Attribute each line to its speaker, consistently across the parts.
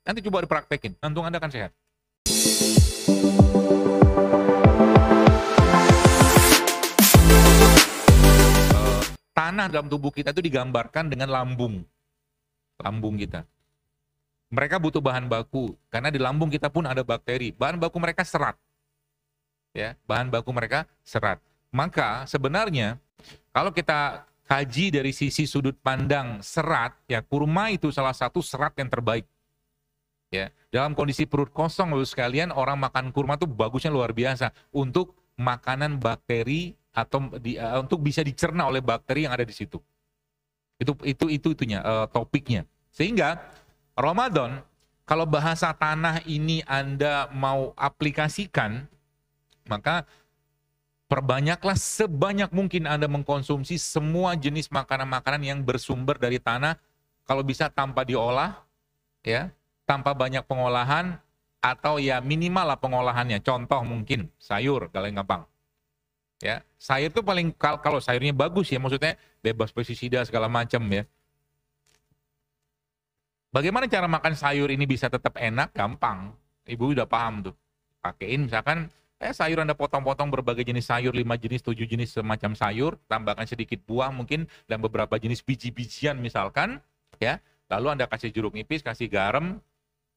Speaker 1: Nanti coba dipraktekin, jantung Anda akan sehat. Tanah dalam tubuh kita itu digambarkan dengan lambung kita. Mereka butuh bahan baku, karena di lambung kita pun ada bakteri. Bahan baku mereka serat. Ya, bahan baku mereka serat. Maka sebenarnya kalau kita kaji dari sisi sudut pandang serat, ya kurma itu salah satu serat yang terbaik. Ya, dalam kondisi perut kosong Bapak sekalian, orang makan kurma itu bagusnya luar biasa untuk makanan bakteri atau untuk bisa dicerna oleh bakteri yang ada di situ. Itunya topiknya. Sehingga Ramadan, kalau bahasa tanah ini Anda mau aplikasikan, maka perbanyaklah sebanyak mungkin Anda mengkonsumsi semua jenis makanan-makanan yang bersumber dari tanah, kalau bisa tanpa diolah, ya, tanpa banyak pengolahan, atau ya minimal lah pengolahannya. Contoh mungkin sayur, kalau yang gampang. Ya, sayur itu paling, kalau sayurnya bagus ya, maksudnya bebas pestisida segala macam ya. Bagaimana cara makan sayur ini bisa tetap enak? Gampang. Ibu udah paham tuh. Pakein misalkan sayur Anda potong-potong berbagai jenis sayur, 5 jenis, 7 jenis semacam sayur, tambahkan sedikit buah mungkin dan beberapa jenis biji-bijian misalkan, ya. Lalu Anda kasih jeruk nipis, kasih garam,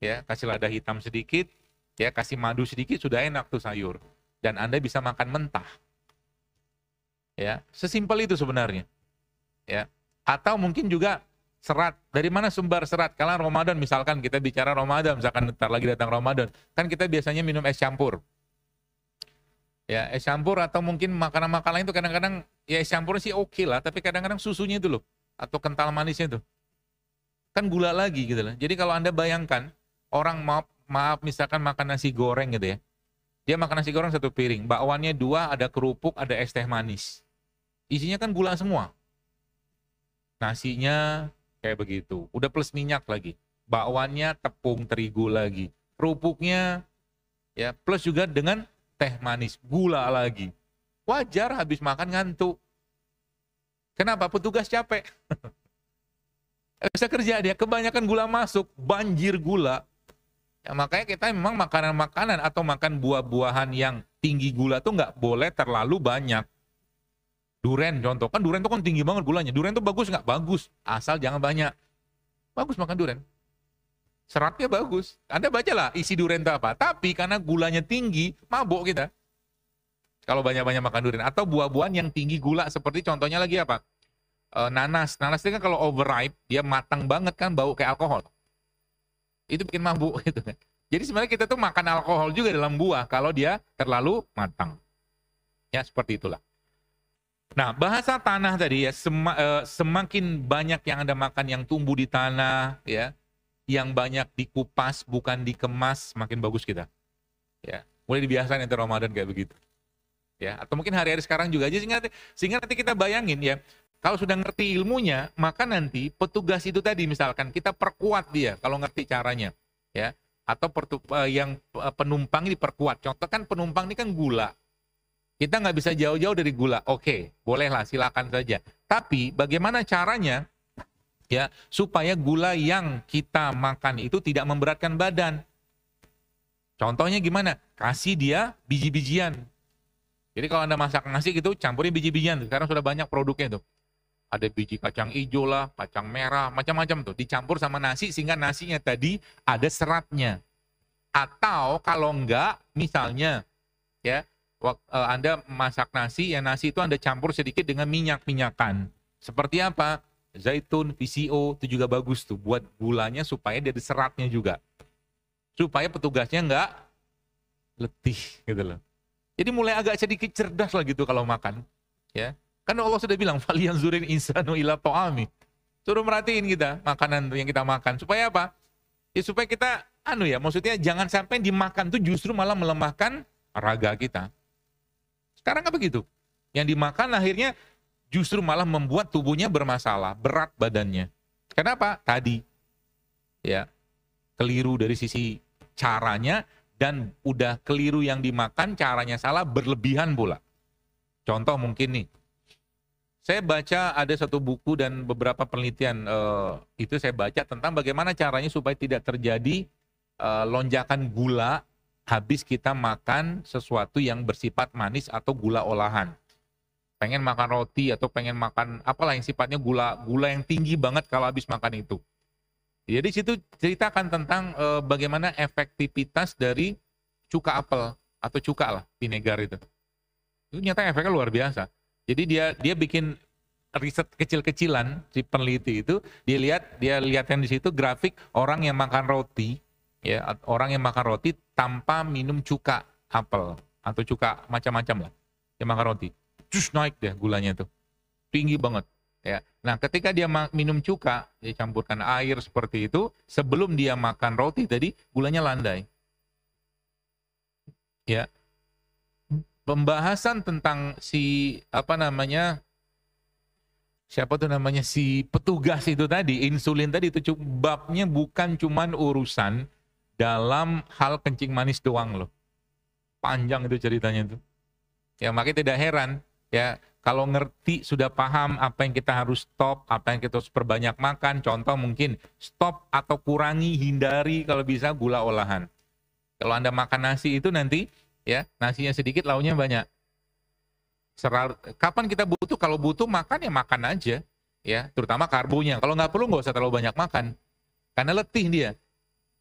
Speaker 1: ya, kasih lada hitam sedikit, ya, kasih madu sedikit, sudah enak tuh sayur. Dan Anda bisa makan mentah. Ya, sesimpel itu sebenarnya. Ya. Atau mungkin juga serat. Dari mana sumber serat? Kalau Ramadan misalkan, kita bicara Ramadan, misalkan ntar lagi datang Ramadan, kan kita biasanya minum es campur. Ya, es campur atau mungkin makanan-makanan itu kadang-kadang ya es campur sih oke lah, tapi kadang-kadang susunya itu loh atau kental manisnya itu kan gula lagi gitu loh. Jadi kalau Anda bayangkan orang maaf misalkan makan nasi goreng gitu ya. Dia makan nasi goreng 1 piring, bakwannya 2, ada kerupuk, ada es teh manis. Isinya kan gula semua. Nasinya kayak begitu, udah plus minyak lagi. Bakwannya tepung terigu lagi. Kerupuknya ya plus juga dengan teh manis, gula lagi. Wajar habis makan ngantuk. Kenapa? Petugas capek. Bisa kerja dia, kebanyakan gula masuk, banjir gula. Ya, makanya kita memang makanan-makanan atau makan buah-buahan yang tinggi gula tuh nggak boleh terlalu banyak. Duren contoh, kan duren tuh kan tinggi banget gulanya. Duren tuh bagus nggak? Bagus, asal jangan banyak. Bagus makan duren. Seratnya bagus. Anda bacalah isi duren itu apa. Tapi karena gulanya tinggi, mabuk kita. Kalau banyak-banyak makan durian. Atau buah-buahan yang tinggi gula, seperti contohnya lagi apa? Nanas. Nanas itu kan kalau overripe, dia matang banget kan, bau kayak alkohol. Itu bikin mabuk gitu kan. Jadi sebenarnya kita tuh makan alkohol juga dalam buah kalau dia terlalu matang. Ya seperti itulah. Nah, bahasa tanah tadi ya, semakin banyak yang Anda makan yang tumbuh di tanah, ya, yang banyak dikupas bukan dikemas, makin bagus kita. Ya, mulai dibiasain nanti Ramadan kayak begitu. Ya, atau mungkin hari-hari sekarang juga aja sehingga nanti kita bayangin ya, kalau sudah ngerti ilmunya, maka nanti petugas itu tadi misalkan kita perkuat dia kalau ngerti caranya, ya. Atau yang penumpang ini diperkuat. Contoh kan penumpang ini kan gula. Kita nggak bisa jauh-jauh dari gula. Oke, bolehlah, silakan saja. Tapi bagaimana caranya ya supaya gula yang kita makan itu tidak memberatkan badan? Contohnya gimana? Kasih dia biji-bijian. Jadi kalau Anda masak nasi gitu, campurin biji-bijian. Sekarang sudah banyak produknya tuh. Ada biji kacang hijau lah, kacang merah, macam-macam tuh. Dicampur sama nasi sehingga nasinya tadi ada seratnya. Atau kalau enggak, misalnya ya, Anda masak nasi, ya nasi itu Anda campur sedikit dengan minyak-minyakan. Seperti apa? Zaitun, VCO, itu juga bagus tuh. Buat gulanya supaya dia ada seratnya juga. Supaya petugasnya enggak letih gitu loh. Jadi mulai agak sedikit cerdas lah gitu kalau makan. Ya. Kan Allah sudah bilang, "Falyanzurin insanu ila ta'ami." Suruh merhatiin kita, makanan yang kita makan. Supaya apa? Ya supaya kita, maksudnya jangan sampai dimakan tuh justru malah melemahkan raga kita. Sekarang kan begitu. Yang dimakan akhirnya justru malah membuat tubuhnya bermasalah, berat badannya. Kenapa? Tadi. Ya. Keliru dari sisi caranya dan udah keliru yang dimakan, caranya salah, berlebihan pula. Contoh mungkin nih. Saya baca ada satu buku dan beberapa penelitian itu saya baca tentang bagaimana caranya supaya tidak terjadi lonjakan gula habis kita makan sesuatu yang bersifat manis atau gula olahan. Pengen makan roti atau pengen makan apalah yang sifatnya gula yang tinggi banget kalau habis makan itu. Jadi situ ceritakan tentang bagaimana efektivitas dari cuka apel atau cuka lah, vinegar itu. Itu nyata efeknya luar biasa. Jadi dia bikin riset kecil-kecilan, si peneliti itu dia lihatkan di situ grafik orang yang makan roti, ya, orang yang makan roti tanpa minum cuka apel atau cuka macam-macam lah, dia makan roti, terus naik deh gulanya tuh, tinggi banget, ya. Nah, ketika dia minum cuka, dia campurkan air seperti itu, sebelum dia makan roti tadi gulanya landai, ya. Pembahasan tentang si si petugas itu tadi, insulin tadi itu babnya bukan cuman urusan dalam hal kencing manis doang loh. Panjang itu ceritanya itu. Ya makanya tidak heran ya kalau ngerti sudah paham apa yang kita harus stop, apa yang kita harus perbanyak makan. Contoh mungkin stop atau kurangi, hindari kalau bisa gula olahan. Kalau Anda makan nasi itu nanti ya nasinya sedikit, lauknya banyak. Kapan kita butuh? Kalau butuh makan ya makan aja, ya terutama karbonya. Kalau nggak perlu nggak usah terlalu banyak makan, karena letih dia,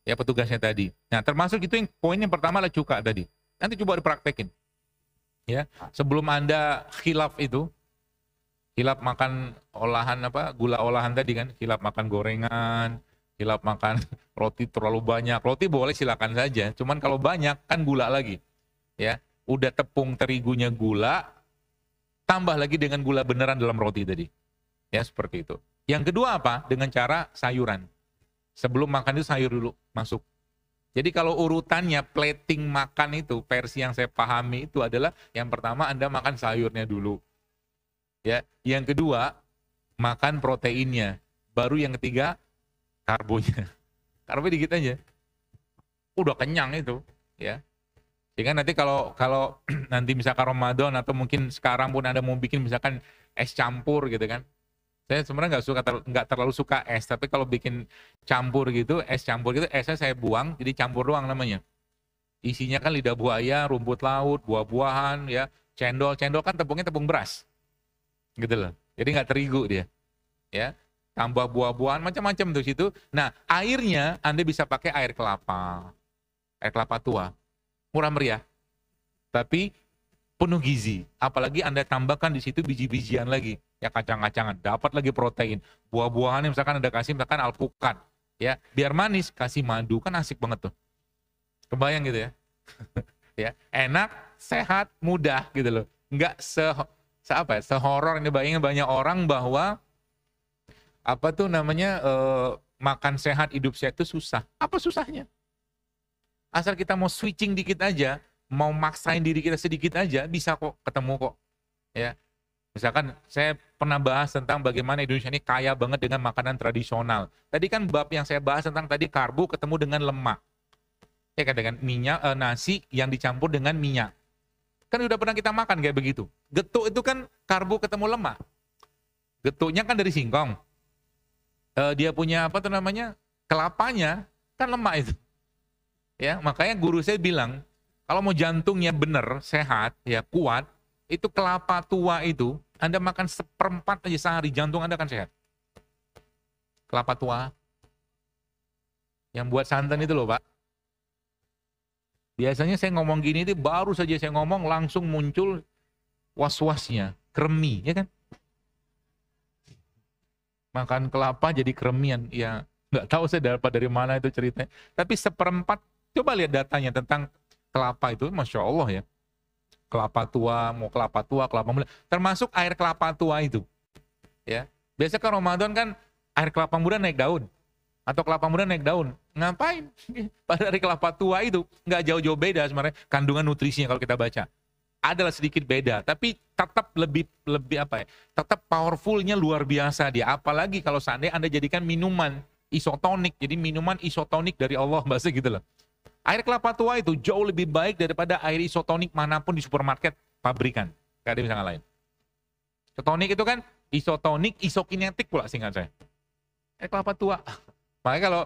Speaker 1: ya petugasnya tadi. Nah termasuk itu yang poin yang pertama adalah cuka tadi. Nanti coba dipraktekin, ya sebelum Anda khilaf itu, khilaf makan olahan gula olahan tadi kan, khilaf makan gorengan, khilaf makan roti terlalu banyak. Roti boleh silakan saja, cuman kalau banyak kan gula lagi, ya. Udah tepung terigunya gula, tambah lagi dengan gula beneran dalam roti tadi. Ya, seperti itu. Yang kedua apa? Dengan cara sayuran. Sebelum makan itu sayur dulu masuk. Jadi kalau urutannya plating makan itu, versi yang saya pahami itu adalah yang pertama Anda makan sayurnya dulu. Ya, yang kedua makan proteinnya. Baru yang ketiga karbonya. Karbo dikit aja. Udah kenyang itu, ya. Sehingga nanti kalau nanti misalkan Ramadan atau mungkin sekarang pun Anda mau bikin misalkan es campur gitu kan. Saya sebenarnya nggak terlalu suka es, tapi kalau bikin campur gitu, es campur gitu, esnya saya buang, jadi campur doang namanya. Isinya kan lidah buaya, rumput laut, buah-buahan, ya, cendol kan tepungnya tepung beras, gitu loh. Jadi nggak terigu dia, ya. Tambah buah-buahan macam-macam tuh situ. Nah airnya Anda bisa pakai air kelapa tua. Murah meriah, tapi penuh gizi. Apalagi Anda tambahkan di situ biji-bijian lagi, ya kacang-kacangan, dapat lagi protein. Buah-buahan yang misalkan Anda kasih misalkan alpukat, ya biar manis, kasih madu kan asik banget tuh. Kebayang gitu ya, ya enak, sehat, mudah gitu loh. Enggak sehoror ini bayangin banyak orang bahwa makan sehat, hidup sehat itu susah. Apa susahnya? Asal kita mau switching dikit aja, mau maksain diri kita sedikit aja, bisa kok, ketemu kok. Ya, misalkan saya pernah bahas tentang bagaimana Indonesia ini kaya banget dengan makanan tradisional. Tadi kan bab yang saya bahas tentang tadi karbo ketemu dengan lemak. Ya kan dengan minyak, nasi yang dicampur dengan minyak. Kan udah pernah kita makan kayak begitu. Getuk itu kan karbo ketemu lemak. Getuknya kan dari singkong. Dia punya kelapanya kan lemak itu. Ya, makanya guru saya bilang, kalau mau jantungnya benar, sehat, ya kuat, itu kelapa tua itu, Anda makan 1/4 aja sehari, jantung Anda akan sehat. Kelapa tua. Yang buat santan itu loh, Pak. Biasanya saya ngomong gini, itu baru saja saya ngomong, langsung muncul was-wasnya, kremi, ya kan? Makan kelapa jadi kremian, ya nggak tahu saya dapat dari mana itu ceritanya. Tapi 1/4, coba lihat datanya tentang kelapa itu, Masya Allah ya. Kelapa tua, mau kelapa tua, kelapa muda, termasuk air kelapa tua itu. Ya, biasa kan Ramadan kan air kelapa muda naik daun, atau kelapa muda naik daun. Ngapain? Pada air kelapa tua itu nggak jauh-jauh beda sebenarnya kandungan nutrisinya kalau kita baca. Adalah sedikit beda, tapi tetap lebih tetap powerfulnya luar biasa dia. Apalagi kalau seandainya Anda jadikan minuman isotonik, jadi minuman isotonik dari Allah, bahasa gitu loh. Air kelapa tua itu jauh lebih baik daripada air isotonik manapun di supermarket pabrikan. Gak ada yang bisa ngalahin. Isotonik itu kan isotonik, isokinetik pula singkat saya. Air kelapa tua. Makanya kalau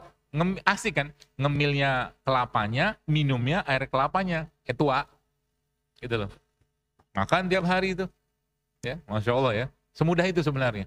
Speaker 1: Asik kan? Ngemilnya kelapanya, minumnya air kelapanya. Tua. Gitu loh. Makan tiap hari itu. Ya, Masya Allah ya. Semudah itu sebenarnya.